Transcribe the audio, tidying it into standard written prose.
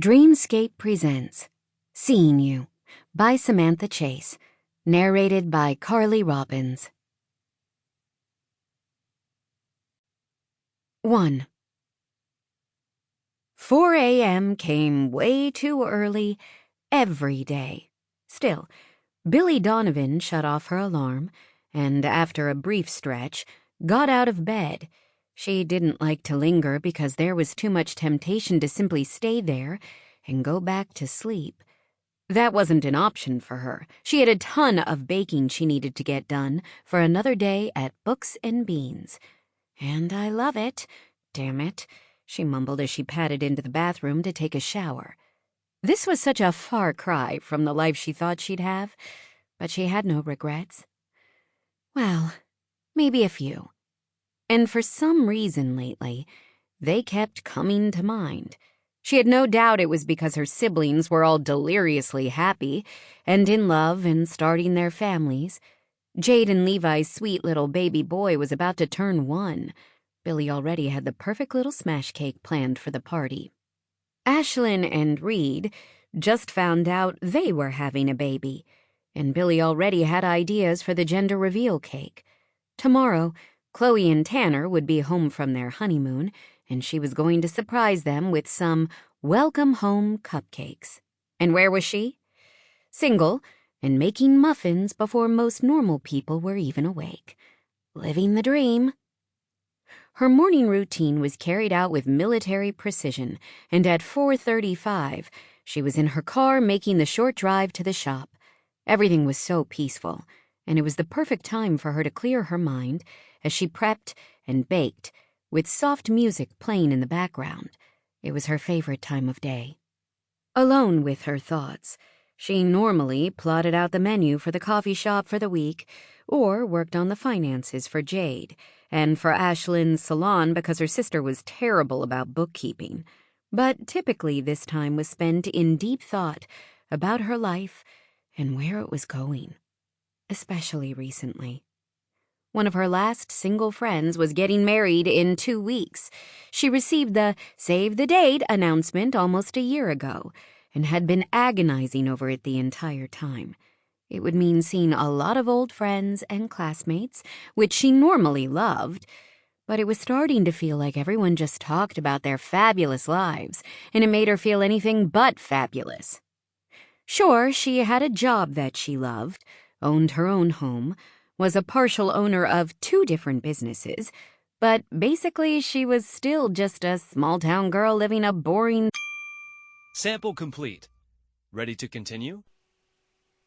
Dreamscape presents Seeing You by Samantha Chase, narrated by Carly Robbins. 1. 4 a.m. came way too early every day. Still, Billie Donovan shut off her alarm and, after a brief stretch, got out of bed. She didn't like to linger because there was too much temptation to simply stay there and go back to sleep. That wasn't an option for her. She had a ton of baking she needed to get done for another day at Books and Beans. And I love it. Damn it, she mumbled as she padded into the bathroom to take a shower. This was such a far cry from the life she thought she'd have, but she had no regrets. Well, maybe a few. And for some reason lately, they kept coming to mind. She had no doubt it was because her siblings were all deliriously happy and in love and starting their families. Jade and Levi's sweet little baby boy was about to turn 1. Billie already had the perfect little smash cake planned for the party. Ashlyn and Reed just found out they were having a baby, and Billie already had ideas for the gender reveal cake. Tomorrow, Chloe and Tanner would be home from their honeymoon, and she was going to surprise them with some welcome-home cupcakes. And where was she? Single, and making muffins before most normal people were even awake. Living the dream. Her morning routine was carried out with military precision, and at 4:35, she was in her car making the short drive to the shop. Everything was so peaceful, and it was the perfect time for her to clear her mind as she prepped and baked, with soft music playing in the background. It was her favorite time of day. Alone with her thoughts, she normally plotted out the menu for the coffee shop for the week, or worked on the finances for Jade, and for Ashlyn's salon because her sister was terrible about bookkeeping. But typically this time was spent in deep thought about her life and where it was going, especially recently. One of her last single friends was getting married in 2 weeks. She received the save the date announcement almost a year ago and had been agonizing over it the entire time. It would mean seeing a lot of old friends and classmates, which she normally loved, but it was starting to feel like everyone just talked about their fabulous lives, and it made her feel anything but fabulous. Sure, she had a job that she loved, owned her own home, was a partial owner of 2 different businesses, but basically she was still just a small-town girl living a boring... Sample complete. Ready to continue?